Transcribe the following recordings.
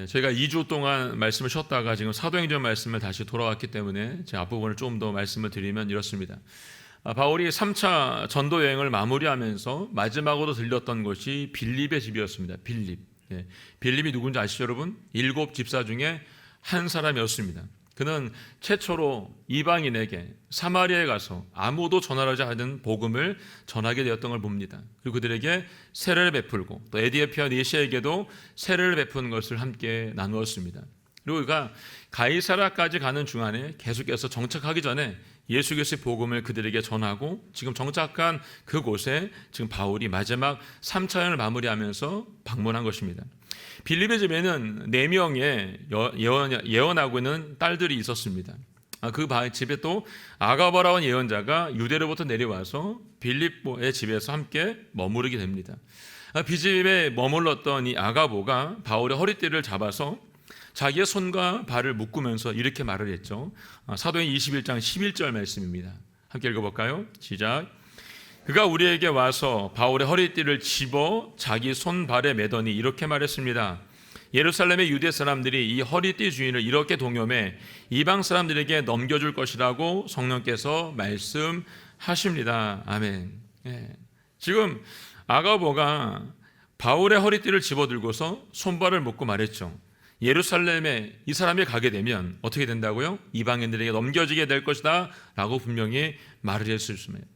저희가 2주 동안 말씀을 쉬었다가 지금 사도행전 말씀을 다시 돌아왔기 때문에 제 앞부분을 좀 더 말씀을 드리면 이렇습니다. 바울이 3차 전도 여행을 마무리하면서 마지막으로 들렸던 곳이 빌립의 집이었습니다. 빌립. 빌립이 누군지 아시죠, 여러분? 7 집사 중에 한 사람이었습니다. 그는 최초로 이방인에게 사마리아에 가서 아무도 전하지 않은 복음을 전하게 되었던 걸 봅니다. 그리고 그들에게 세례를 베풀고 또 에디오피아 니시아에게도 세례를 베푸는 것을 함께 나누었습니다. 그리고 그가 가이사라까지 가는 중간에 계속해서 정착하기 전에 예수 그리스도의 복음을 그들에게 전하고 지금 정착한 그곳에 지금 바울이 마지막 3차 여행을 마무리하면서 방문한 것입니다. 빌립의 집에는 4명의 예언하고 있는 딸들이 있었습니다. 그 집에 또 아가보라는 예언자가 유대로부터 내려와서 빌립의 집에서 함께 머무르게 됩니다. 비집에 머물렀던 이 아가보가 바울의 허리띠를 잡아서 자기의 손과 발을 묶으면서 이렇게 말을 했죠. 사도행 21장 11절 말씀입니다. 함께 읽어볼까요? 시작. 그가 우리에게 와서 바울의 허리띠를 집어 자기 손발에 매더니 이렇게 말했습니다. 예루살렘의 유대 사람들이 이 허리띠 주인을 이렇게 동요매 이방 사람들에게 넘겨줄 것이라고 성령께서 말씀하십니다. 아멘. 지금 아가보가 바울의 허리띠를 집어들고서 손발을 묶고 말했죠. 예루살렘에 이 사람이 가게 되면 어떻게 된다고요? 이방인들에게 넘겨지게 될 것이다 라고 분명히 말을 했습니다.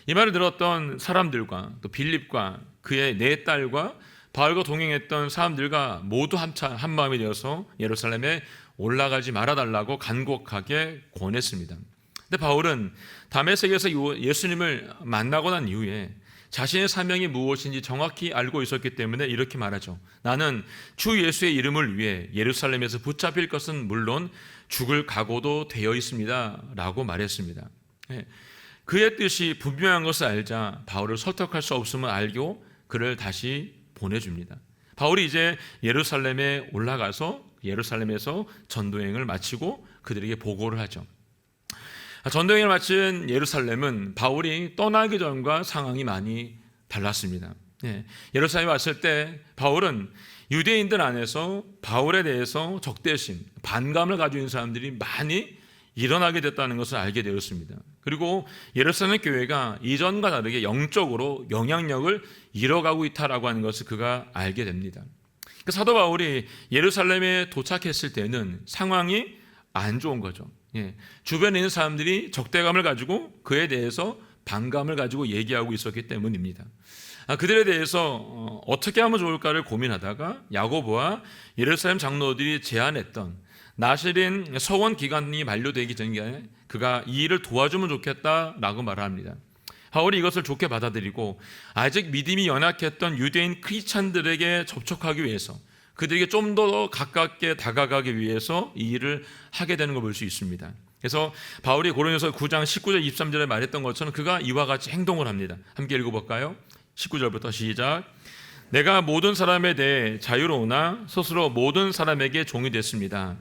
이 말을 들었던 사람들과 또 빌립과 그의 4딸과 바울과 동행했던 사람들과 모두 한 마음이 되어서 예루살렘에 올라가지 말아달라고 간곡하게 권했습니다. 근데 바울은 다메섹에서 예수님을 만나고 난 이후에 자신의 사명이 무엇인지 정확히 알고 있었기 때문에 이렇게 말하죠. 나는 주 예수의 이름을 위해 예루살렘에서 붙잡힐 것은 물론 죽을 각오도 되어 있습니다 라고 말했습니다. 그의 뜻이 분명한 것을 알자 바울을 설득할 수 없음을 알고 그를 다시 보내줍니다. 바울이 이제 예루살렘에 올라가서 예루살렘에서 전도여행을 마치고 그들에게 보고를 하죠. 전도여행을 마친 예루살렘은 바울이 떠나기 전과 상황이 많이 달랐습니다. 예루살렘에 왔을 때 바울은 유대인들 안에서 바울에 대해서 적대심, 반감을 가지고 있는 사람들이 많이 일어나게 됐다는 것을 알게 되었습니다. 그리고 예루살렘 교회가 이전과 다르게 영적으로 영향력을 잃어가고 있다라고 하는 것을 그가 알게 됩니다. 사도 바울이 예루살렘에 도착했을 때는 상황이 안 좋은 거죠. 주변에 있는 사람들이 적대감을 가지고 그에 대해서 반감을 가지고 얘기하고 있었기 때문입니다. 그들에 대해서 어떻게 하면 좋을까를 고민하다가 야고보와 예루살렘 장로들이 제안했던 나실인 서원 기간이 만료되기 전에 그가 이 일을 도와주면 좋겠다라고 말합니다. 바울이 이것을 좋게 받아들이고 아직 믿음이 연약했던 유대인 크리스찬들에게 접촉하기 위해서 그들에게 좀 더 가깝게 다가가기 위해서 이 일을 하게 되는 걸 볼 수 있습니다. 그래서 바울이 고린도서 9장 19절 23절에 말했던 것처럼 그가 이와 같이 행동을 합니다. 함께 읽어볼까요? 19절부터 시작. 내가 모든 사람에 대해 자유로우나 스스로 모든 사람에게 종이 됐습니다.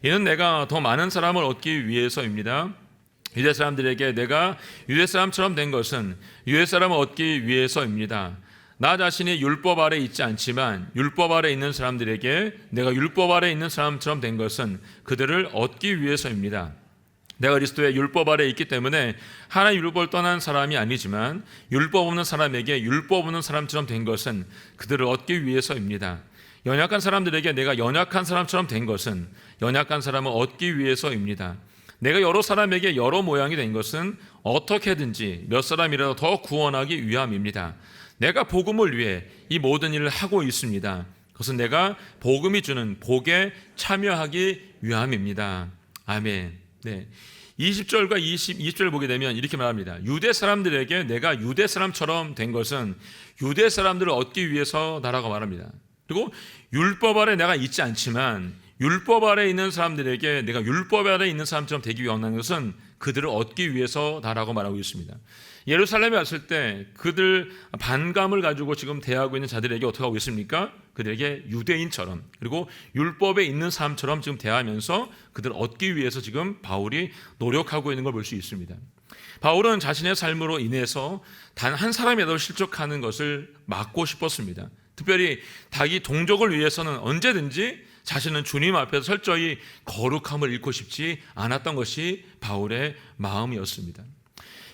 이는 내가 더 많은 사람을 얻기 위해서입니다. 유대 사람들에게 내가 유대 사람처럼 된 것은 유대 사람을 얻기 위해서입니다. 나 자신이 율법 아래 있지 않지만 율법 아래 있는 사람들에게 내가 율법 아래 있는 사람처럼 된 것은 그들을 얻기 위해서입니다. 내가 그리스도의 율법 아래 있기 때문에 하나의 율법을 떠난 사람이 아니지만 율법 없는 사람에게 율법 없는 사람처럼 된 것은 그들을 얻기 위해서입니다. 연약한 사람들에게 내가 연약한 사람처럼 된 것은 연약한 사람을 얻기 위해서입니다. 내가 여러 사람에게 여러 모양이 된 것은 어떻게든지 몇 사람이라도 더 구원하기 위함입니다. 내가 복음을 위해 이 모든 일을 하고 있습니다. 그것은 내가 복음이 주는 복에 참여하기 위함입니다. 아멘. 20절과 22절을 보게 되면 이렇게 말합니다. 유대 사람들에게 내가 유대 사람처럼 된 것은 유대 사람들을 얻기 위해서다라고 말합니다. 그리고 율법 아래 내가 있지 않지만 율법 아래 있는 사람들에게 내가 율법 아래 있는 사람처럼 되기 위한 것은 그들을 얻기 위해서다라고 말하고 있습니다. 예루살렘에 왔을 때 그들 반감을 가지고 지금 대하고 있는 자들에게 어떻게 하고 있습니까? 그들에게 유대인처럼 그리고 율법에 있는 사람처럼 지금 대하면서 그들을 얻기 위해서 지금 바울이 노력하고 있는 걸 볼 수 있습니다. 바울은 자신의 삶으로 인해서 단 한 사람이라도 실족하는 것을 막고 싶었습니다. 특별히 자기 동족을 위해서는 언제든지 자신은 주님 앞에서 철저히 거룩함을 잃고 싶지 않았던 것이 바울의 마음이었습니다.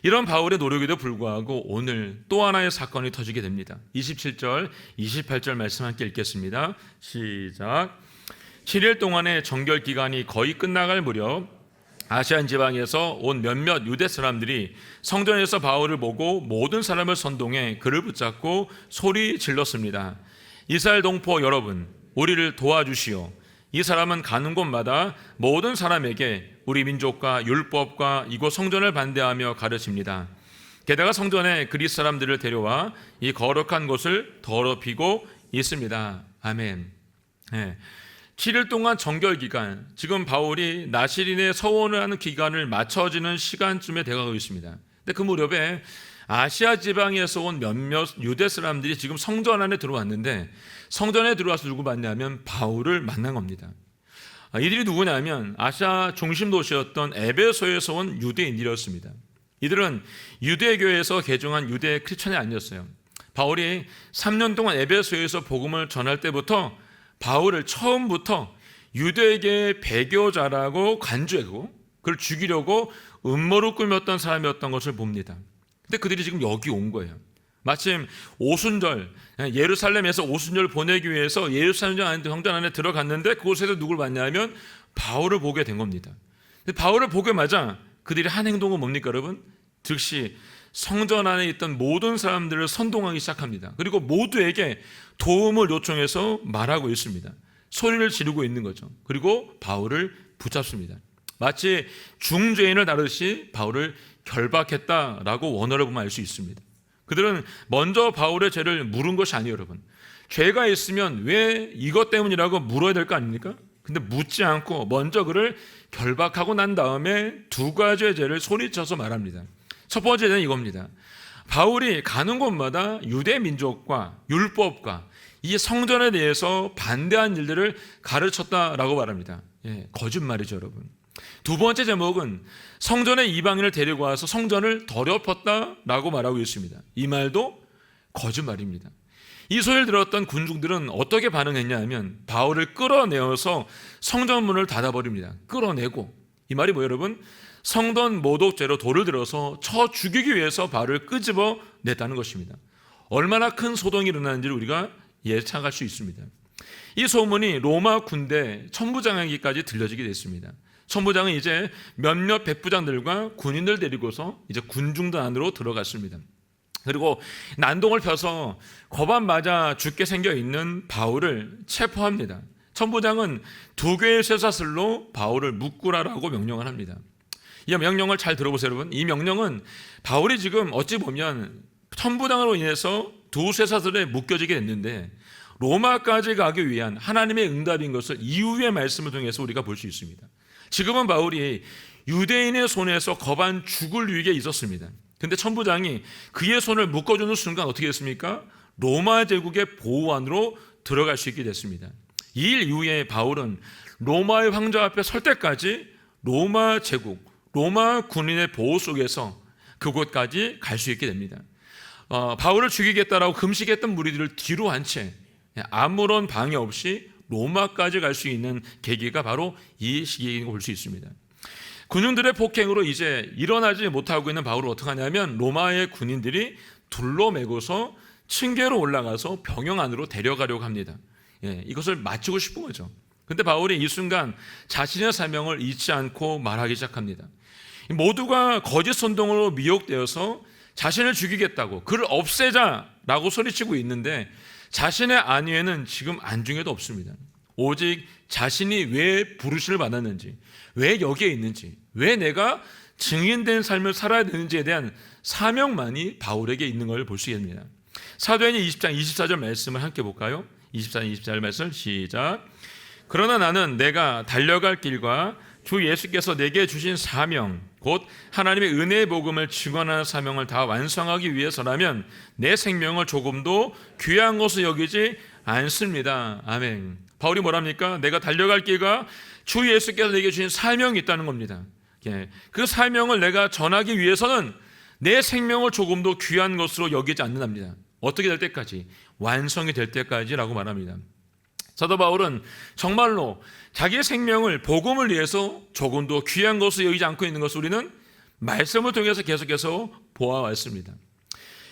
이런 바울의 노력에도 불구하고 오늘 또 하나의 사건이 터지게 됩니다. 27절, 28절 말씀 함께 읽겠습니다. 시작. 7일 동안의 정결 기간이 거의 끝나갈 무렵 아시안 지방에서 온 몇몇 유대 사람들이 성전에서 바울을 보고 모든 사람을 선동해 그를 붙잡고 소리 질렀습니다. 이스라엘 동포 여러분, 우리를 도와주시오. 이 사람은 가는 곳마다 모든 사람에게 우리 민족과 율법과 이곳 성전을 반대하며 가르칩니다. 게다가 성전에 그리스 사람들을 데려와 이 거룩한 곳을 더럽히고 있습니다. 아멘. 7일 동안 정결 기간, 지금 바울이 나시린의 서원을 하는 기간을 맞춰지는 시간쯤에 돼가고 있습니다. 근데 그 무렵에 아시아 지방에서 온 몇몇 유대 사람들이 지금 성전 안에 들어왔는데, 성전에 들어와서 누구 만나면 바울을 만난 겁니다. 이들이 누구냐면 아시아 중심 도시였던 에베소에서 온 유대인들이었습니다. 이들은 유대교에서 개종한 유대 크리스천이 아니었어요. 바울이 3년 동안 에베소에서 복음을 전할 때부터 바울을 처음부터 유대계의 배교자라고 간주하고 그를 죽이려고 음모를 꾸몄던 사람이었던 것을 봅니다. 근데 그들이 지금 여기 온 거예요. 마침 오순절, 예루살렘에서 오순절 보내기 위해서 예루살렘 성전 안에 들어갔는데 그곳에서 누굴 만나면 바울을 보게 된 겁니다. 근데 바울을 보자마자 그들이 한 행동은 뭡니까 여러분? 즉시 성전 안에 있던 모든 사람들을 선동하기 시작합니다. 그리고 모두에게 도움을 요청해서 말하고 있습니다. 소리를 지르고 있는 거죠. 그리고 바울을 붙잡습니다. 마치 중죄인을 다루듯이 바울을 결박했다라고 원어를 보면 알 수 있습니다. 그들은 먼저 바울의 죄를 물은 것이 아니에요, 여러분. 죄가 있으면 왜 이것 때문이라고 물어야 될 거 아닙니까? 근데 묻지 않고 먼저 그를 결박하고 난 다음에 두 가지의 죄를 소리쳐서 말합니다. 첫 번째 죄는 이겁니다. 바울이 가는 곳마다 유대 민족과 율법과 이 성전에 대해서 반대한 일들을 가르쳤다라고 말합니다. 거짓말이죠, 여러분. 두 번째 제목은 성전에 이방인을 데리고 와서 성전을 더럽혔다라고 말하고 있습니다. 이 말도 거짓말입니다. 이 소리를 들었던 군중들은 어떻게 반응했냐 하면 바울을 끌어내어서 성전문을 닫아버립니다. 끌어내고, 이 말이 뭐예요 여러분? 성전 모독죄로 돌을 들어서 쳐 죽이기 위해서 바울을 끄집어 냈다는 것입니다. 얼마나 큰 소동이 일어나는지를 우리가 예측할 수 있습니다. 이 소문이 로마 군대 천부장에게까지 들려지게 됐습니다. 천부장은 이제 몇몇 백부장들과 군인들 데리고서 이제 군중단 안으로 들어갔습니다. 그리고 난동을 펴서 거반 맞아 죽게 생겨 있는 바울을 체포합니다. 천부장은 두 개의 쇠사슬로 바울을 묶으라라고 명령을 합니다. 이 명령을 잘 들어보세요, 여러분. 이 명령은 바울이 지금 어찌 보면 천부장으로 인해서 두 쇠사슬에 묶여지게 됐는데 로마까지 가기 위한 하나님의 응답인 것을 이후의 말씀을 통해서 우리가 볼 수 있습니다. 지금은 바울이 유대인의 손에서 거반 죽을 위기에 있었습니다. 근데 천부장이 그의 손을 묶어주는 순간 어떻게 됐습니까? 로마 제국의 보호 안으로 들어갈 수 있게 됐습니다. 이 일 이후에 바울은 로마의 황제 앞에 설 때까지 로마 제국, 로마 군인의 보호 속에서 그곳까지 갈 수 있게 됩니다. 바울을 죽이겠다라고 금식했던 무리들을 뒤로 한 채 아무런 방해 없이 로마까지 갈 수 있는 계기가 바로 이 시기인 걸 볼 수 있습니다. 군인들의 폭행으로 이제 일어나지 못하고 있는 바울을 어떻게 하냐면 로마의 군인들이 둘러매고서 층계로 올라가서 병영 안으로 데려가려고 합니다. 이것을 마치고 싶은 거죠. 그런데 바울이 이 순간 자신의 사명을 잊지 않고 말하기 시작합니다. 모두가 거짓 선동으로 미혹되어서 자신을 죽이겠다고 그를 없애자라고 소리치고 있는데 자신의 안위에는 지금 안중에도 없습니다. 오직 자신이 왜 부르심을 받았는지, 왜 여기에 있는지, 왜 내가 증인된 삶을 살아야 되는지에 대한 사명만이 바울에게 있는 걸 볼 수 있습니다. 사도행전 20장 24절 말씀을 함께 볼까요? 24장 24절 말씀 시작. 그러나 나는 내가 달려갈 길과 주 예수께서 내게 주신 사명, 곧 하나님의 은혜의 복음을 증언하는 사명을 다 완성하기 위해서라면 내 생명을 조금도 귀한 것으로 여기지 않습니다. 아멘. 바울이 뭐랍니까? 내가 달려갈 길과 주 예수께서 내게 주신 사명이 있다는 겁니다. 그 사명을 내가 전하기 위해서는 내 생명을 조금도 귀한 것으로 여기지 않는답니다. 어떻게 될 때까지? 완성이 될 때까지라고 말합니다. 사도 바울은 정말로 자기의 생명을 복음을 위해서 조금도 귀한 것을 여기지 않고 있는 것을 우리는 말씀을 통해서 계속해서 보아왔습니다.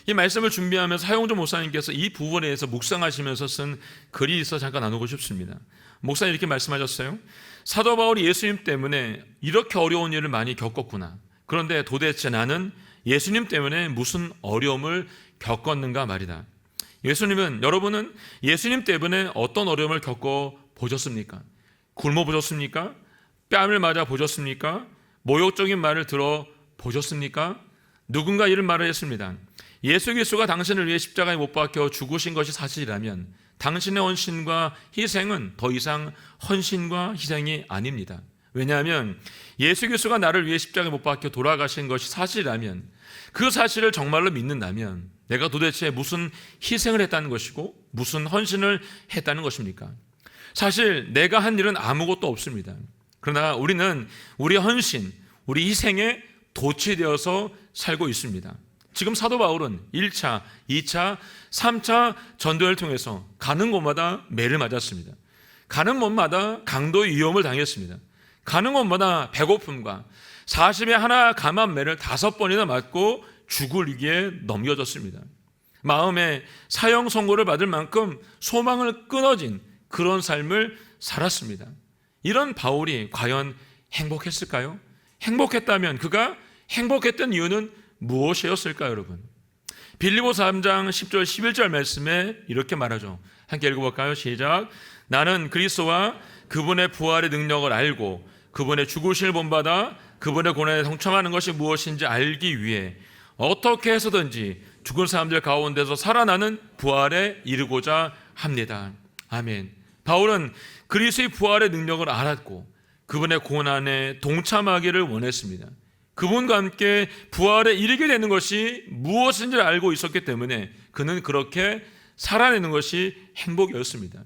이 말씀을 준비하면서 하용조 목사님께서 이 부분에 대해서 묵상하시면서 쓴 글이 있어 잠깐 나누고 싶습니다. 목사님 이렇게 말씀하셨어요. 사도 바울이 예수님 때문에 이렇게 어려운 일을 많이 겪었구나. 그런데 도대체 나는 예수님 때문에 무슨 어려움을 겪었는가 말이다. 여러분은 예수님 때문에 어떤 어려움을 겪어 보셨습니까? 굶어 보셨습니까? 뺨을 맞아 보셨습니까? 모욕적인 말을 들어 보셨습니까? 누군가 이런 말을 했습니다. 예수 그리스도가 당신을 위해 십자가에 못 박혀 죽으신 것이 사실이라면 당신의 헌신과 희생은 더 이상 헌신과 희생이 아닙니다. 왜냐하면 예수 그리스도가 나를 위해 십자가에 못 박혀 돌아가신 것이 사실이라면, 그 사실을 정말로 믿는다면 내가 도대체 무슨 희생을 했다는 것이고 무슨 헌신을 했다는 것입니까? 사실 내가 한 일은 아무것도 없습니다. 그러나 우리는 우리 헌신, 우리 희생에 도취되어서 살고 있습니다. 지금 사도 바울은 1차, 2차, 3차 전도를 통해서 가는 곳마다 매를 맞았습니다. 가는 곳마다 강도의 위험을 당했습니다. 가는 곳마다 배고픔과 40에 하나 감한 매를 5번이나 맞고 죽을 위기에 넘겨졌습니다. 마음에 사형 선고를 받을 만큼 소망을 끊어진 그런 삶을 살았습니다. 이런 바울이 과연 행복했을까요? 행복했다면 그가 행복했던 이유는 무엇이었을까요, 여러분? 빌립보서 3장 10절 11절 말씀에 이렇게 말하죠. 함께 읽어볼까요? 시작. 나는 그리스도와 그분의 부활의 능력을 알고 그분의 죽으심을 본받아 그분의 고난에 동참하는 것이 무엇인지 알기 위해 어떻게 해서든지 죽은 사람들 가운데서 살아나는 부활에 이르고자 합니다. 아멘. 바울은 그리스도의 부활의 능력을 알았고 그분의 고난에 동참하기를 원했습니다. 그분과 함께 부활에 이르게 되는 것이 무엇인지 알고 있었기 때문에 그는 그렇게 살아내는 것이 행복이었습니다.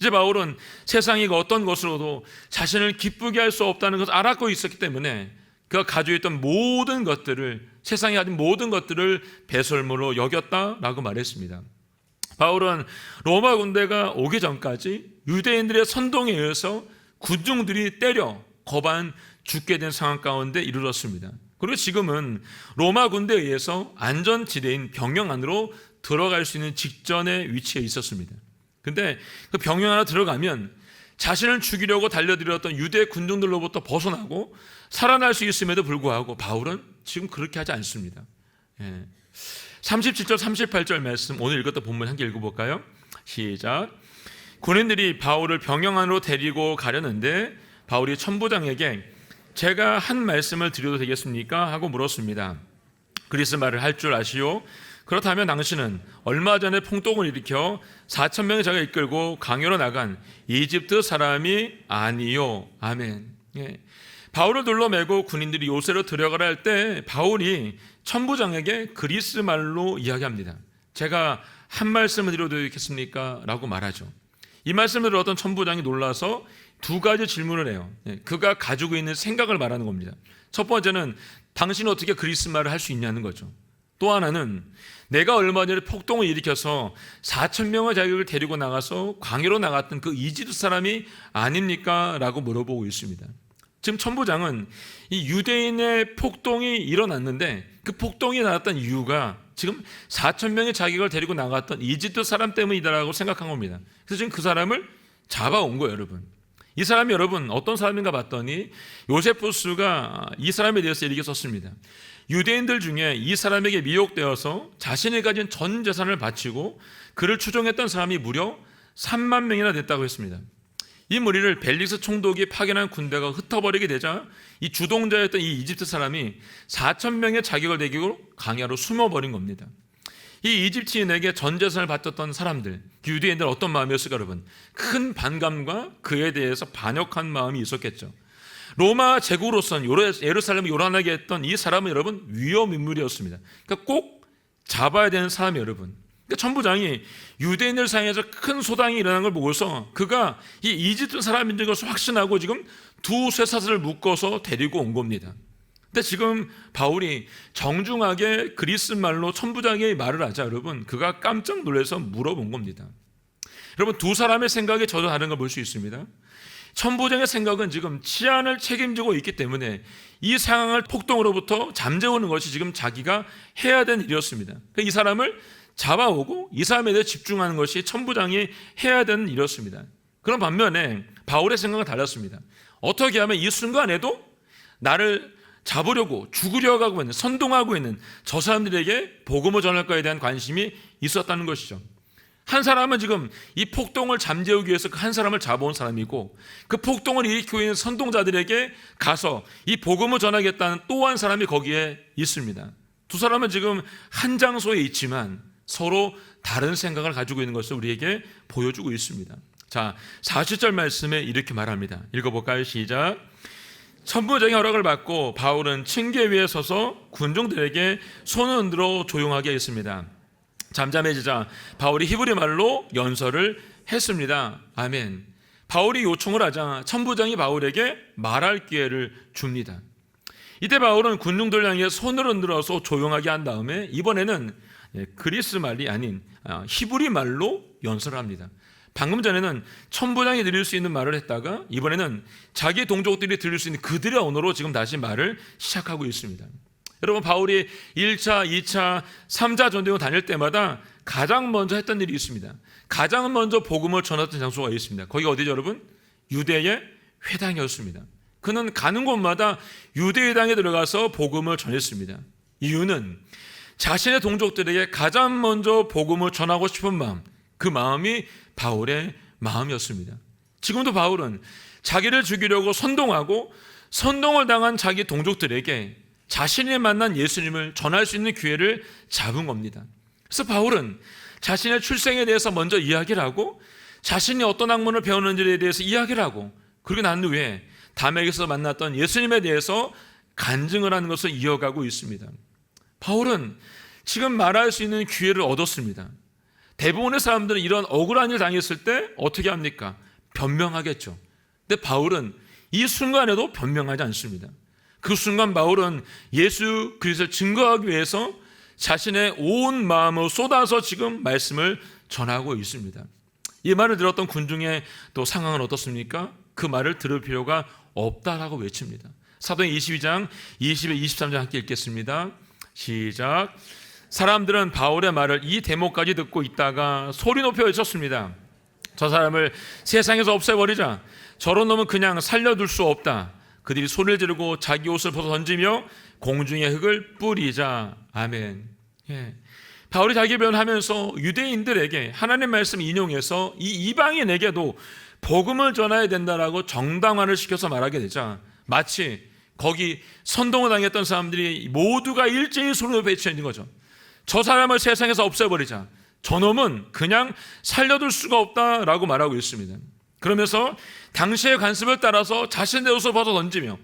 이제 바울은 세상이 어떤 것으로도 자신을 기쁘게 할 수 없다는 것을 알았고 있었기 때문에 그가 가지고 있던 모든 것들을, 세상에 가진 모든 것들을 배설물로 여겼다라고 말했습니다. 바울은 로마 군대가 오기 전까지 유대인들의 선동에 의해서 군중들이 때려 거반 죽게 된 상황 가운데 이르렀습니다. 그리고 지금은 로마 군대에 의해서 안전지대인 병영 안으로 들어갈 수 있는 직전의 위치에 있었습니다. 근데 그 병영 안으로 들어가면 자신을 죽이려고 달려들었던 유대 군중들로부터 벗어나고 살아날 수 있음에도 불구하고 바울은 지금 그렇게 하지 않습니다. 37절 38절 말씀 오늘 읽었던 본문 함께 읽어볼까요? 시작. 군인들이 바울을 병영 안으로 데리고 가려는데 바울이 천부장에게 제가 한 말씀을 드려도 되겠습니까? 하고 물었습니다. 그리스 말을 할 줄 아시오? 그렇다면 당신은 얼마 전에 폭동을 일으켜 4,000명의 자가 이끌고 강요로 나간 이집트 사람이 아니요. 아멘. 바울을 둘러매고 군인들이 요새로 들어가라 할 때 바울이 천부장에게 그리스 말로 이야기합니다. 제가 한 말씀을 드려도 되겠습니까? 라고 말하죠. 이 말씀을 들었던 천부장이 놀라서 두 가지 질문을 해요. 그가 가지고 있는 생각을 말하는 겁니다. 첫 번째는 당신은 어떻게 그리스 말을 할 수 있냐는 거죠. 또 하나는 내가 얼마 전에 폭동을 일으켜서 4,000명의 자격을 데리고 나가서 광야로 나갔던 그 이집트 사람이 아닙니까? 라고 물어보고 있습니다. 지금 천부장은 이 유대인의 폭동이 일어났는데 그 폭동이 나왔던 이유가 지금 4,000명의 자격을 데리고 나갔던 이집트 사람 때문이다라고 생각한 겁니다. 그래서 지금 그 사람을 잡아온 거예요, 여러분. 이 사람이 여러분 어떤 사람인가 봤더니 요세푸스가 이 사람에 대해서 이렇게 썼습니다. 유대인들 중에 이 사람에게 미혹되어서 자신이 가진 전 재산을 바치고 그를 추종했던 사람이 무려 3만 명이나 됐다고 했습니다. 이 무리를 벨릭스 총독이 파견한 군대가 흩어버리게 되자 이 주동자였던 이 이집트 사람이 4,000명의 자격을 내기로 강야로 숨어버린 겁니다. 이 이집트인에게 전 재산을 바쳤던 사람들, 유대인들 어떤 마음이었을까 여러분? 큰 반감과 그에 대해서 반역한 마음이 있었겠죠. 로마 제국으로서는 예루살렘을 요란하게 했던 이 사람은 여러분 위험 인물이었습니다. 그러니까 꼭 잡아야 되는 사람이 여러분. 그러니까 천부장이 유대인들 사이에서 큰 소당이 일어난 걸 보고서 그가 이 이집트 사람인 것을 확신하고 지금 두 쇠사슬을 묶어서 데리고 온 겁니다. 근데 지금 바울이 정중하게 그리스 말로 천부장의 말을 하자 여러분 그가 깜짝 놀라서 물어본 겁니다. 여러분, 두 사람의 생각이 전혀 다른 걸 볼 수 있습니다. 천부장의 생각은 지금 치안을 책임지고 있기 때문에 이 상황을 폭동으로부터 잠재우는 것이 지금 자기가 해야 되는 일이었습니다. 이 사람을 잡아오고 이 사람에 대해 집중하는 것이 천부장이 해야 되는 일이었습니다. 그런 반면에 바울의 생각은 달랐습니다. 어떻게 하면 이 순간에도 나를 잡으려고 죽으려고 하고 있는, 선동하고 있는 저 사람들에게 복음을 전할 거에 대한 관심이 있었다는 것이죠. 한 사람은 지금 이 폭동을 잠재우기 위해서 그 한 사람을 잡아온 사람이고, 그 폭동을 일으키고 있는 선동자들에게 가서 이 복음을 전하겠다는 또 한 사람이 거기에 있습니다. 두 사람은 지금 한 장소에 있지만 서로 다른 생각을 가지고 있는 것을 우리에게 보여주고 있습니다. 자, 40절 말씀에 이렇게 말합니다. 읽어볼까요? 시작. 천부장의 허락을 받고 바울은 층계 위에 서서 군중들에게 손을 흔들어 조용하게 했습니다. 잠잠해지자 바울이 히브리 말로 연설을 했습니다. 아멘. 바울이 요청을 하자 천부장이 바울에게 말할 기회를 줍니다. 이때 바울은 군중들 향해 손을 흔들어서 조용하게 한 다음에 이번에는 그리스 말이 아닌 히브리 말로 연설을 합니다. 방금 전에는 천부장이 들을 수 있는 말을 했다가 이번에는 자기 동족들이 들을 수 있는 그들의 언어로 지금 다시 말을 시작하고 있습니다. 여러분, 바울이 1차, 2차, 3차 전도여행 다닐 때마다 가장 먼저 했던 일이 있습니다. 가장 먼저 복음을 전했던 장소가 있습니다. 거기가 어디죠, 여러분? 유대의 회당이었습니다. 그는 가는 곳마다 유대회당에 들어가서 복음을 전했습니다. 이유는 자신의 동족들에게 가장 먼저 복음을 전하고 싶은 마음, 그 마음이 바울의 마음이었습니다. 지금도 바울은 자기를 죽이려고 선동하고 선동을 당한 자기 동족들에게 자신이 만난 예수님을 전할 수 있는 기회를 잡은 겁니다. 그래서 바울은 자신의 출생에 대해서 먼저 이야기를 하고 자신이 어떤 학문을 배웠는지에 대해서 이야기를 하고, 그리고 난 후에 담에게서 만났던 예수님에 대해서 간증을 하는 것을 이어가고 있습니다. 바울은 지금 말할 수 있는 기회를 얻었습니다. 대부분의 사람들은 이런 억울한 일 당했을 때 어떻게 합니까? 변명하겠죠. 근데 바울은 이 순간에도 변명하지 않습니다. 그 순간 바울은 예수 그리스도를 증거하기 위해서 자신의 온 마음을 쏟아서 지금 말씀을 전하고 있습니다. 이 말을 들었던 군중의 또 상황은 어떻습니까? 그 말을 들을 필요가 없다라고 외칩니다. 사도행 22장 20에 23장 함께 읽겠습니다. 시작. 사람들은 바울의 말을 이 대목까지 듣고 있다가 소리 높여 외쳤습니다. 저 사람을 세상에서 없애버리자. 저런 놈은 그냥 살려둘 수 없다. 그들이 소리를 지르고 자기 옷을 벗어 던지며 공중에 흙을 뿌리자. 아멘. 예. 바울이 자기 변하면서 유대인들에게 하나님 말씀 인용해서 이 이방인에게도 복음을 전해야 된다라고 정당화를 시켜서 말하게 되자 마치 거기 선동을 당했던 사람들이 모두가 일제히 소리로 외쳐 있는 거죠. 저 사람을 세상에서 없애버리자. 저놈은 그냥 살려둘 수가 없다라고 말하고 있습니다. 그러면서 당시의 관습을 따라서 자신의 옷을 벗어 던지며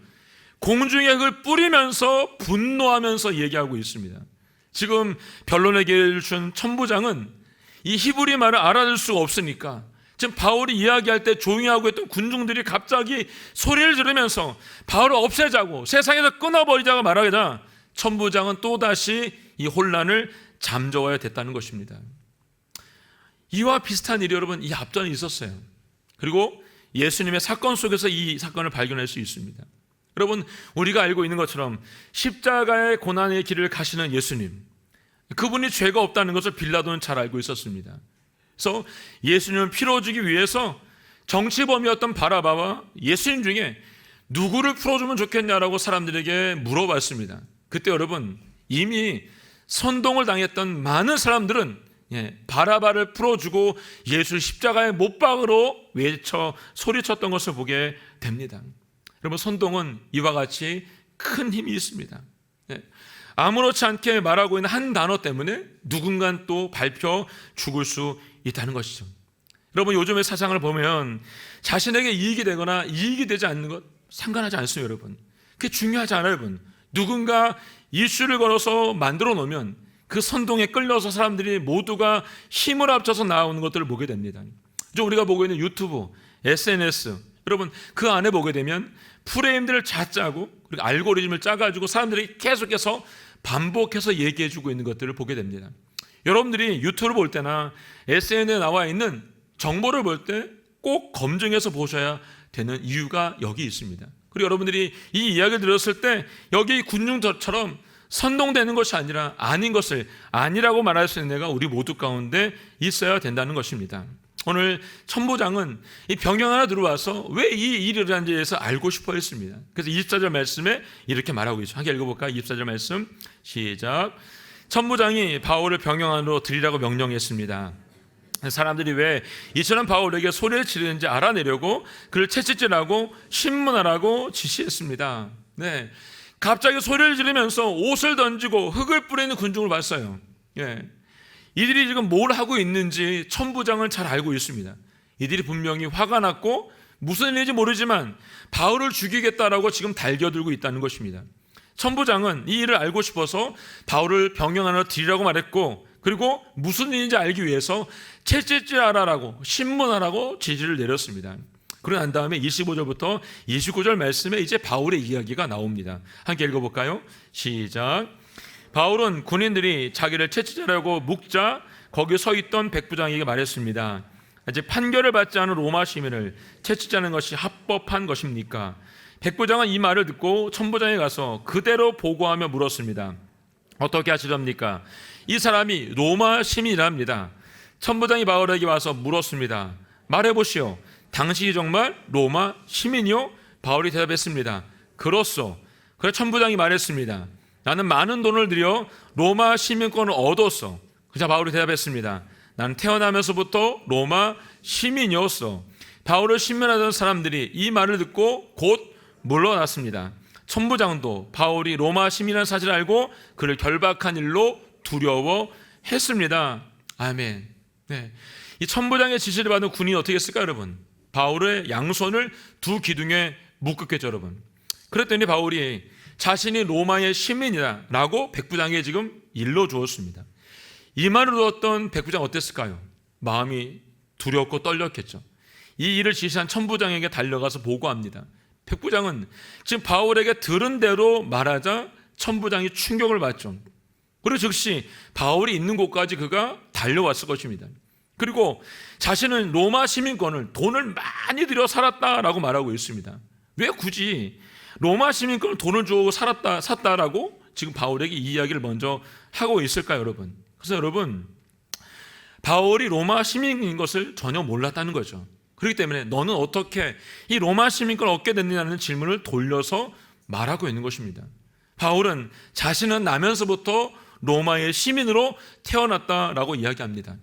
공중에 흙을 뿌리면서 분노하면서 얘기하고 있습니다. 지금 변론의 기회를 준 천부장은 이 히브리 말을 알아들 수가 없으니까 지금 바울이 이야기할 때 조용히 하고 있던 군중들이 갑자기 소리를 지르면서 바울을 없애자고 세상에서 끊어버리자고 말하자 천부장은 또다시 이 혼란을 잠재워야 됐다는 것입니다. 이와 비슷한 일이 여러분 이 앞전에 있었어요. 그리고 예수님의 사건 속에서 이 사건을 발견할 수 있습니다. 여러분, 우리가 알고 있는 것처럼 십자가의 고난의 길을 가시는 예수님, 그분이 죄가 없다는 것을 빌라도는 잘 알고 있었습니다. 그래서 예수님을 풀어주기 위해서 정치범이었던 바라바와 예수님 중에 누구를 풀어주면 좋겠냐라고 사람들에게 물어봤습니다. 그때 여러분 이미 선동을 당했던 많은 사람들은 바라바를 풀어주고 예수를 십자가에 못 박으러 외쳐 소리쳤던 것을 보게 됩니다. 여러분, 선동은 이와 같이 큰 힘이 있습니다. 아무렇지 않게 말하고 있는 한 단어 때문에 누군가는 또 밟혀 죽을 수 있다는 것이죠. 여러분, 요즘의 사상을 보면 자신에게 이익이 되거나 이익이 되지 않는 것 상관하지 않습니다. 여러분, 그게 중요하지 않아요. 여러분, 누군가 이슈를 걸어서 만들어 놓으면 그 선동에 끌려서 사람들이 모두가 힘을 합쳐서 나오는 것들을 보게 됩니다. 우리가 보고 있는 유튜브, SNS, 여러분 그 안에 보게 되면 프레임들을 짜고 그리고 알고리즘을 짜가지고 사람들이 계속해서 반복해서 얘기해주고 있는 것들을 보게 됩니다. 여러분들이 유튜브를 볼 때나 SNS에 나와 있는 정보를 볼 때 꼭 검증해서 보셔야 되는 이유가 여기 있습니다. 그리고 여러분들이 이 이야기를 들었을 때 여기 군중처럼 선동되는 것이 아니라 아닌 것을 아니라고 말할 수 있는 애가 우리 모두 가운데 있어야 된다는 것입니다. 오늘 천부장은 이 병영 하나 들어와서 왜 이 일을 하는지에 대해서 알고 싶어 했습니다. 그래서 24절 말씀에 이렇게 말하고 있죠. 함께 읽어볼까요? 24절 말씀 시작. 천부장이 바울을 병영 안으로 들이라고 명령했습니다. 사람들이 왜 이처럼 바울에게 소리를 지르는지 알아내려고 그를 채찍질하고 신문하라고 지시했습니다. 네, 갑자기 소리를 지르면서 옷을 던지고 흙을 뿌리는 군중을 봤어요. 예. 이들이 지금 뭘 하고 있는지 천부장은 잘 알고 있습니다. 이들이 분명히 화가 났고 무슨 일인지 모르지만 바울을 죽이겠다라고 지금 달겨들고 있다는 것입니다. 천부장은 이 일을 알고 싶어서 바울을 병영 안으로 들이라고 말했고, 그리고 무슨 일인지 알기 위해서 채찍질하라고 신문하라고 지시를 내렸습니다. 그러고 난 다음에 25절부터 29절 말씀에 이제 바울의 이야기가 나옵니다. 함께 읽어볼까요? 시작. 바울은 군인들이 자기를 채찍질하라고 묵자 거기 서 있던 백부장에게 말했습니다. 아직 판결을 받지 않은 로마 시민을 채찍질하는 것이 합법한 것입니까? 백부장은 이 말을 듣고 천부장에 가서 그대로 보고하며 물었습니다. 어떻게 하시렵니까? 이 사람이 로마 시민이랍니다. 천부장이 바울에게 와서 물었습니다. 말해보시오. 당신이 정말 로마 시민이요? 바울이 대답했습니다. 그렇소. 그래서 천부장이 말했습니다. 나는 많은 돈을 들여 로마 시민권을 얻었어. 그자 바울이 대답했습니다. 나는 태어나면서부터 로마 시민이었어. 바울을 신문하던 사람들이 이 말을 듣고 곧 물러났습니다. 천부장도 바울이 로마 시민이라는 사실을 알고 그를 결박한 일로 두려워했습니다. 아멘. 네. 이 천부장의 지시를 받은 군인이 어떻게 했을까요, 여러분? 바울의 양손을 두 기둥에 묶었겠죠, 여러분. 그랬더니 바울이 자신이 로마의 시민이라고 백부장에게 지금 일러주었습니다. 이 말을 들었던 백부장 어땠을까요? 마음이 두렵고 떨렸겠죠. 이 일을 지시한 천부장에게 달려가서 보고합니다. 백부장은 지금 바울에게 들은 대로 말하자 천부장이 충격을 받죠. 그리고 즉시 바울이 있는 곳까지 그가 달려왔을 것입니다. 그리고 자신은 로마 시민권을 돈을 많이 들여 살았다라고 말하고 있습니다. 왜 굳이 로마 시민권을 돈을 주고 샀다라고 지금 바울에게 이 이야기를 먼저 하고 있을까요, 여러분? 그래서 여러분, 바울이 로마 시민인 것을 전혀 몰랐다는 거죠. 그렇기 때문에 너는 어떻게 이 로마 시민권을 얻게 됐느냐는 질문을 돌려서 말하고 있는 것입니다. 바울은 자신은 나면서부터 로마의 시민으로 태어났다라고 이야기합니다.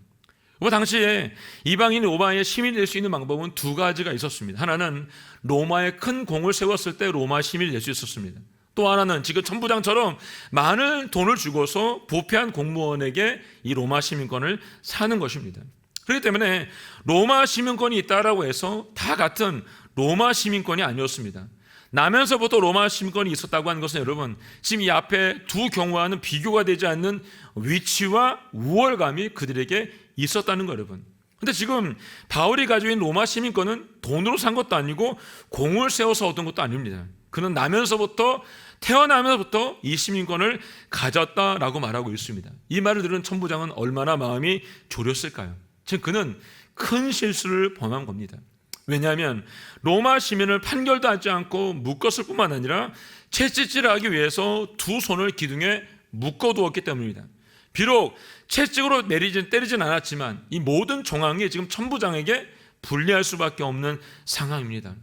그 당시에 이방인이 로마의 시민이 될 수 있는 방법은 두 가지가 있었습니다. 하나는 로마에 큰 공을 세웠을 때 로마 시민이 될 수 있었습니다. 또 하나는 지금 천부장처럼 많은 돈을 주고서 부패한 공무원에게 이 로마 시민권을 사는 것입니다. 그렇기 때문에 로마 시민권이 있다라고 해서 다 같은 로마 시민권이 아니었습니다. 나면서부터 로마 시민권이 있었다고 하는 것은 여러분, 지금 이 앞에 두 경우와는 비교가 되지 않는 위치와 우월감이 그들에게 있었다는 거예요, 여러분. 근데 지금 바울이 가지고 있는 로마 시민권은 돈으로 산 것도 아니고 공을 세워서 얻은 것도 아닙니다. 그는 태어나면서부터 이 시민권을 가졌다라고 말하고 있습니다. 이 말을 들은 천부장은 얼마나 마음이 졸였을까요? 지금 그는 큰 실수를 범한 겁니다. 왜냐하면 로마 시민을 판결도 하지 않고 묶었을 뿐만 아니라 채찍질을 하기 위해서 두 손을 기둥에 묶어두었기 때문입니다. 비록 채찍으로 때리진 않았지만 이 모든 정황이 지금 천부장에게 불리할 수밖에 없는 상황입니다.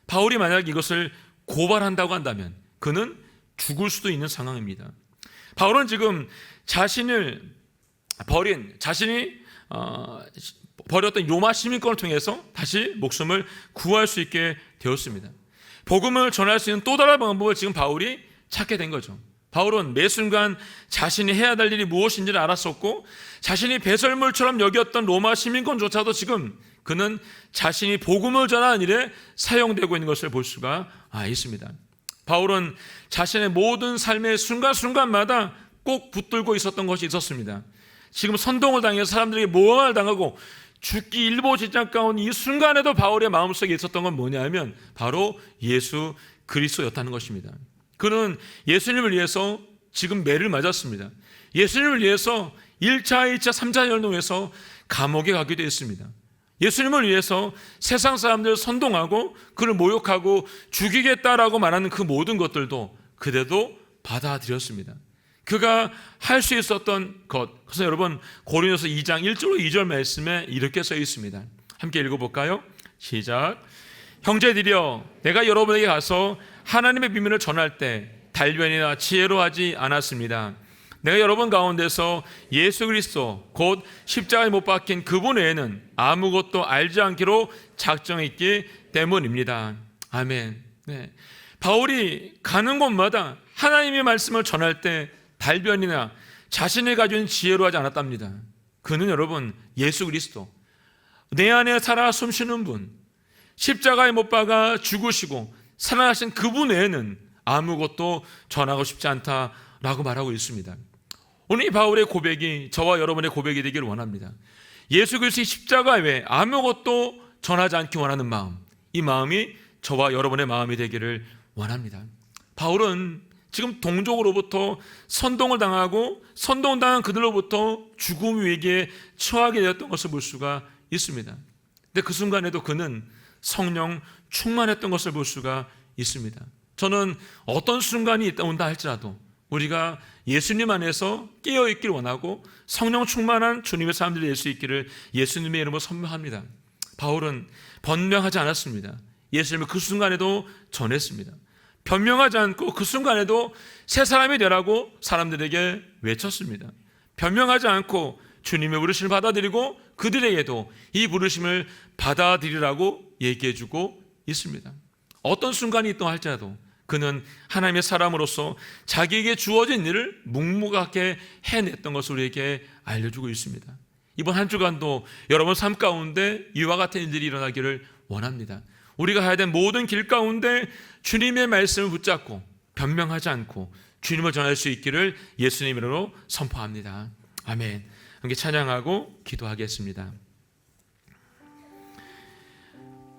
바울이 만약 이것을 고발한다고 한다면 그는 죽을 수도 있는 상황입니다. 바울은 지금 자신이 버렸던 로마 시민권을 통해서 다시 목숨을 구할 수 있게 되었습니다. 복음을 전할 수 있는 또 다른 방법을 지금 바울이 찾게 된 거죠. 바울은 매 순간 자신이 해야 될 일이 무엇인지를 알았었고, 자신이 배설물처럼 여겼던 로마 시민권조차도 지금 그는 자신이 복음을 전하는 일에 사용되고 있는 것을 볼 수가 있습니다. 바울은 자신의 모든 삶의 순간순간마다 꼭 붙들고 있었던 것이 있었습니다. 지금 선동을 당해서 사람들에게 모함을 당하고 죽기 일보 직전 가운데 이 순간에도 바울의 마음속에 있었던 건 뭐냐면 바로 예수 그리스도였다는 것입니다. 그는 예수님을 위해서 지금 매를 맞았습니다. 예수님을 위해서 1차, 2차, 3차 연동해서 감옥에 가기도 했습니다. 예수님을 위해서 세상 사람들을 선동하고 그를 모욕하고 죽이겠다라고 말하는 그 모든 것들도 그대도 받아들였습니다. 그가 할 수 있었던 것, 그래서 여러분 고린도서 2장 1절 2절 말씀에 이렇게 써 있습니다. 함께 읽어볼까요? 시작. 형제들이여, 내가 여러분에게 가서 하나님의 비밀을 전할 때 달변이나 지혜로 하지 않았습니다. 내가 여러분 가운데서 예수 그리스도 곧 십자가에 못 박힌 그분 외에는 아무것도 알지 않기로 작정했기 때문입니다. 아멘. 네. 바울이 가는 곳마다 하나님의 말씀을 전할 때 달변이나 자신이 가진 지혜로 하지 않았답니다. 그는 여러분 예수 그리스도, 내 안에 살아 숨쉬는 분, 십자가에 못 박아 죽으시고 살아나신 그분 외에는 아무것도 전하고 싶지 않다라고 말하고 있습니다. 오늘 이 바울의 고백이 저와 여러분의 고백이 되기를 원합니다. 예수 그리스도의 십자가 외에 아무것도 전하지 않기 원하는 마음, 이 마음이 저와 여러분의 마음이 되기를 원합니다. 바울은 지금 동족으로부터 선동을 당하고 선동당한 그들로부터 죽음 위기에 처하게 되었던 것을 볼 수가 있습니다. 근데 그 순간에도 그는 성령 충만했던 것을 볼 수가 있습니다. 저는 어떤 순간이 온다 할지라도 우리가 예수님 안에서 깨어있기를 원하고 성령 충만한 주님의 사람들이 될 수 있기를 예수님의 이름으로 선명합니다. 바울은 변명하지 않았습니다. 예수님을 그 순간에도 전했습니다. 변명하지 않고 그 순간에도 새 사람이 되라고 사람들에게 외쳤습니다. 변명하지 않고 주님의 부르심을 받아들이고 그들에게도 이 부르심을 받아들이라고 얘기해주고 있습니다. 어떤 순간이 있던 할지라도 그는 하나님의 사람으로서 자기에게 주어진 일을 묵묵하게 해냈던 것을 우리에게 알려주고 있습니다. 이번 한 주간도 여러분 삶 가운데 이와 같은 일들이 일어나기를 원합니다. 우리가 가야 될 모든 길 가운데 주님의 말씀을 붙잡고 변명하지 않고 주님을 전할 수 있기를 예수님 이름으로 선포합니다. 아멘. 함께 찬양하고 기도하겠습니다.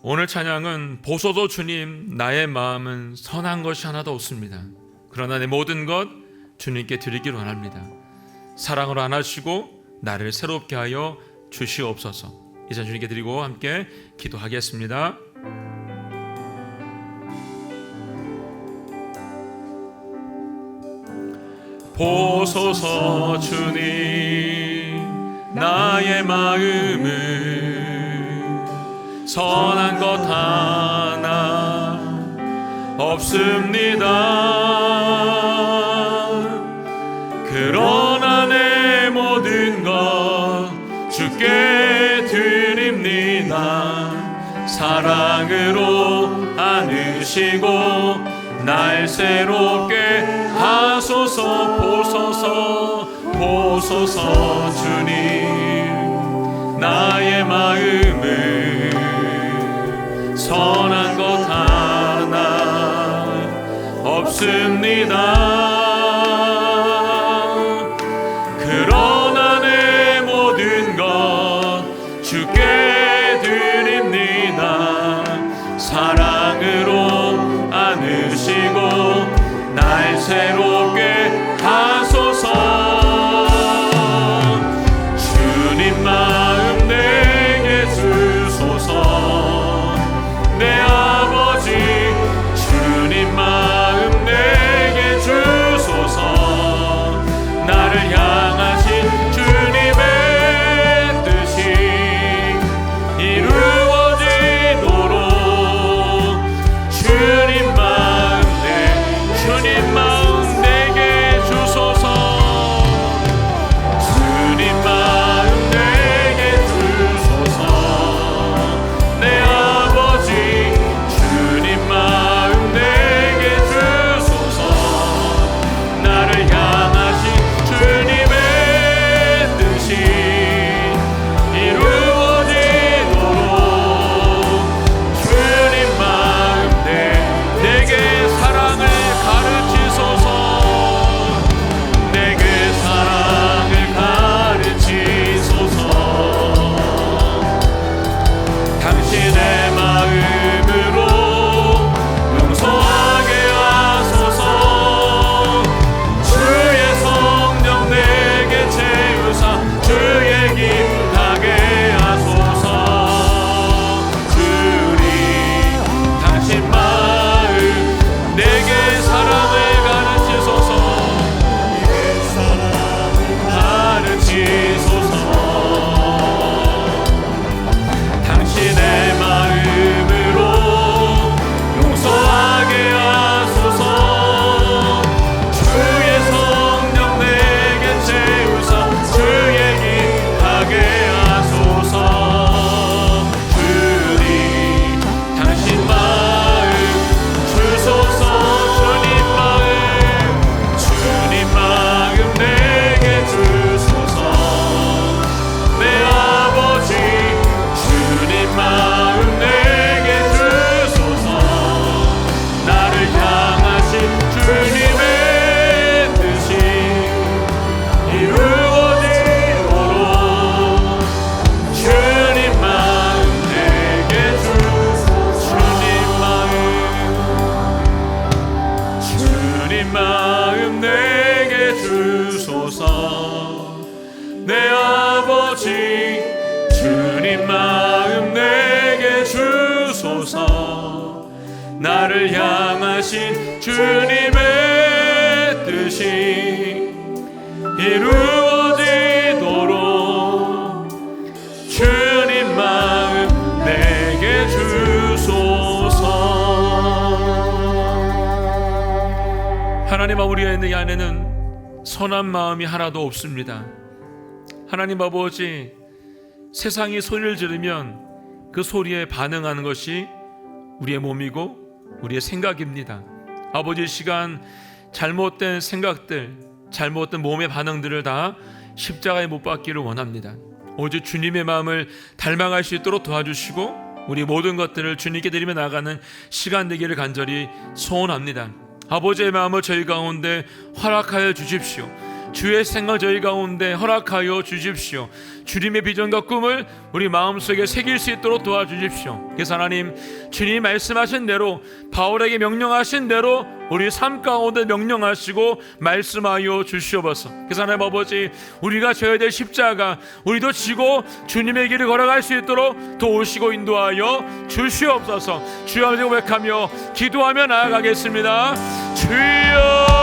오늘 찬양은 보소서 주님, 나의 마음은 선한 것이 하나도 없습니다. 그러나 내 모든 것 주님께 드리기를 원합니다. 사랑으로 안아주시고 나를 새롭게 하여 주시옵소서. 이제 주님께 드리고 함께 기도하겠습니다. 보소서 주님, 나의 마음은 선한 것 하나 없습니다. 그러나 내 모든 것 주께 드립니다. 사랑으로 안으시고 날 새롭게 하소서. 보소서 주님, 나의 마음을 선한 것 하나 없습니다. 그러나 내 모든 것 주께 드립니다. 사랑으로 안으시고 날 새롭게 하소서. 주님 마음 내게 주소서. 내 아버지 주님 마음 내게 주소서. 나를 향하신 주님의 뜻이 이루어지도록 주님 마음 우리를 향하신 주님의 뜻이 이루어지도록 주님 마음 내게 주소서. 하나님 우리 안에는 선한 마음이 하나도 없습니다. 하나님 아버지, 세상이 소리를 지르면 그 소리에 반응하는 것이 우리의 몸이고 우리의 생각입니다. 아버지, 이 시간 잘못된 생각들, 잘못된 몸의 반응들을 다 십자가에 못 박기를 원합니다. 오직 주님의 마음을 닮아갈 수 있도록 도와주시고 우리 모든 것들을 주님께 드리며 나가는 시간 되기를 간절히 소원합니다. 아버지의 마음을 저희 가운데 허락하여 주십시오. 주의 생각 저희 가운데 허락하여 주십시오. 주님의 비전과 꿈을 우리 마음속에 새길 수 있도록 도와주십시오. 그래서 하나님, 주님이 말씀하신 대로, 바울에게 명령하신 대로 우리 삶 가운데 명령하시고 말씀하여 주시옵소서. 그래서 하나님 아버지, 우리가 져야 될 십자가 우리도 지고 주님의 길을 걸어갈 수 있도록 도우시고 인도하여 주시옵소서. 주여 아버지 고백하며 기도하며 나아가겠습니다. 주여,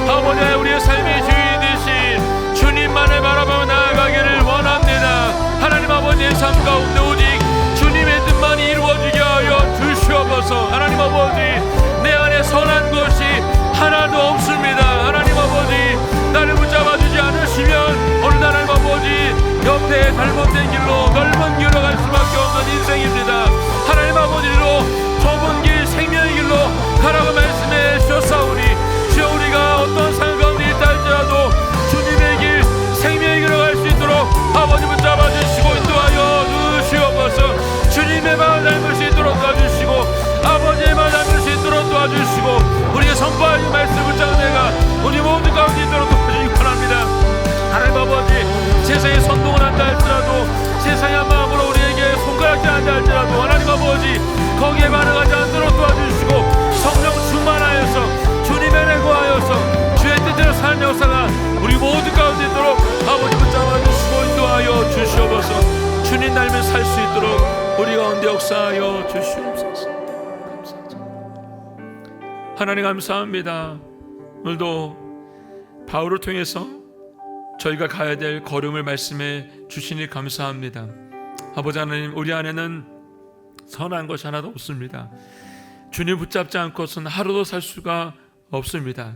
아버지, 우리의 삶의 주인 되신 주님만을 바라보며 나아가기를 원합니다. 하나님 아버지의 삶 가운데 오직 주님의 뜻만이 이루어지게 하여 주시옵소서. 하나님 아버지, 내 안에 선한 것이 하나도 없습니다. 하나님 아버지, 나를 붙잡아주지 않으시면 오늘 하나님 아버지 옆에 잘못된 길로, 넓은 길로 갈 수밖에 없는 인생입니다. 하나님 아버지로 좁은 길, 생명의 길로 가라고 말씀해 주셨사오니 주여, 우리가 어떤 삶 가운데 있다 할지라도 주님의 길, 생명의 길로 갈 수 있도록 아버지 붙잡아 주시고 인도하여 주시옵소서. 주님의 마음 닮을 수 있도록 도와주시고 아버지의 마음 닮을 수 있도록 도와주시고 우리가 선포하는 말씀 붙잡은 내가 우리 모두 가운데 있도록 도와주시기 바랍니다. 하나님 아버지, 세상에 선동을 한다 할지라도, 세상의 마음으로 우리에게 손가락질 한다 할지라도 하나님 아버지, 거기에 반응하지 않도록 도와주시고 성령 충만하여서 주님의 은혜 구하여서 주의 뜻대로 사는 역사가 우리 모두 가운데 있도록 아버지 붙잡아 주시고 인도하여 주시옵소서. 주님 닮아 살 수 있도록 우리 가운데 역사하여 주시옵소서. 감사합니다. 하나님 감사합니다. 오늘도 바울을 통해서 저희가 가야 될 걸음을 말씀해 주시니 감사합니다. 아버지 하나님, 우리 안에는 선한 것이 하나도 없습니다. 주님 붙잡지 않고서는 하루도 살 수가 없습니다.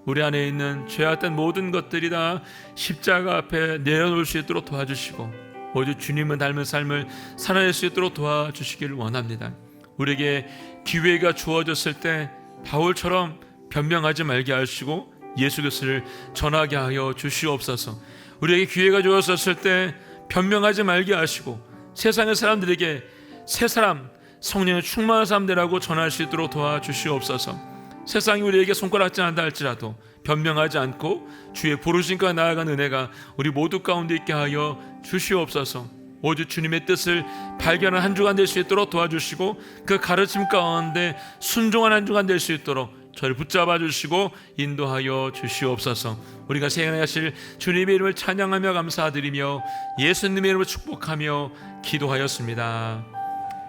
우리 안에 있는 죄악된 모든 것들이 다 십자가 앞에 내려놓을 수 있도록 도와주시고 오직 주님을 닮은 삶을 살아낼 수 있도록 도와주시기를 원합니다. 우리에게 기회가 주어졌을 때 바울처럼 변명하지 말게 하시고 예수 그리스도를 전하게 하여 주시옵소서. 우리에게 기회가 주어졌을 때 변명하지 말게 하시고 세상의 사람들에게 새 사람, 성령의 충만한 사람들이라고 전할 수 있도록 도와주시옵소서. 세상이 우리에게 손가락질 한다 할지라도 변명하지 않고 주의 부르심과 나아간 은혜가 우리 모두 가운데 있게 하여 주시옵소서. 오직 주님의 뜻을 발견한 한 주간 될 수 있도록 도와주시고 그 가르침 가운데 순종한 한 주간 될 수 있도록 저를 붙잡아 주시고 인도하여 주시옵소서. 우리가 생각하실 주님의 이름을 찬양하며 감사드리며 예수님의 이름으로 축복하며 기도하였습니다.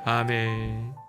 아멘.